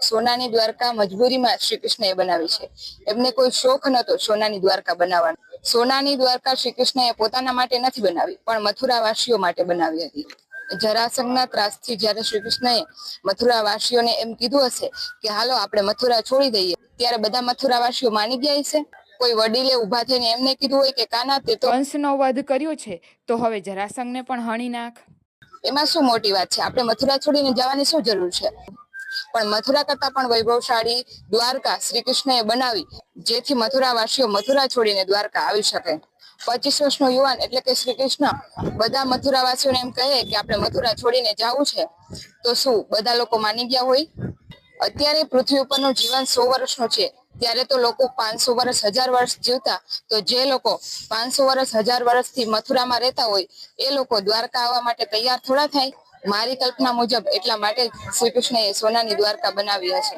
સોનાની દ્વારકા મજબૂરીમાં શ્રી કૃષ્ણએ બનાવી છે। એમને કોઈ શોખ નહોતો સોનાની દ્વારકા બનાવવાનો। સોનાની દ્વારકા શ્રી કૃષ્ણએ પોતાના માટે નથી બનાવી, પણ મથુરાવાસીઓ માટે બનાવી હતી। જરાસંઘના ત્રાસથી જ્યારે શ્રી કૃષ્ણએ મથુરાવાસીઓને એમ કીધું હશે કે હાલો આપણે મથુરા છોડી દઈએ, ત્યારે બધા મથુરાવાસીઓ માની ગયા હશે? કોઈ વડીલે ઉભા થઈને એમને કીધું હોય કે કાના તે તો કંસનો વધ કર્યો છે, તો હવે જરાસંઘને પણ હણી નાખ। એમાં શું મોટી વાત છે? આપણે મથુરા છોડીને જવાની શું જરૂર છે? પણ મથુરા કરતા પણ વૈભવશાળી દ્વારકા શ્રી કૃષ્ણએ બનાવી, જેથી મથુરાવાસીઓ મથુરા છોડીને દ્વારકા આવી શકે। 25 વર્ષનો યુવાન એટલે કે શ્રી કૃષ્ણ બધા મથુરાવાસીઓને એમ કહે કે આપણે મથુરા છોડીને જવું છે, તો શું બધા લોકો માની ગયા હોય? અત્યારે પૃથ્વી ઉપરનું જીવન 100 વર્ષનું છે, ત્યારે તો લોકો 500 વર્ષ 1000 વર્ષ જીવતા, તો જે લોકો 500 વર્ષ 1000 વર્ષથી મથુરામાં રહેતા હોય એ લોકો દ્વારકા આવવા માટે તૈયાર થોડા થાય? મારી કલ્પના મુજબ એટલા માટે શ્રી કૃષ્ણએ સોનાની દ્વારકા બનાવી હશે।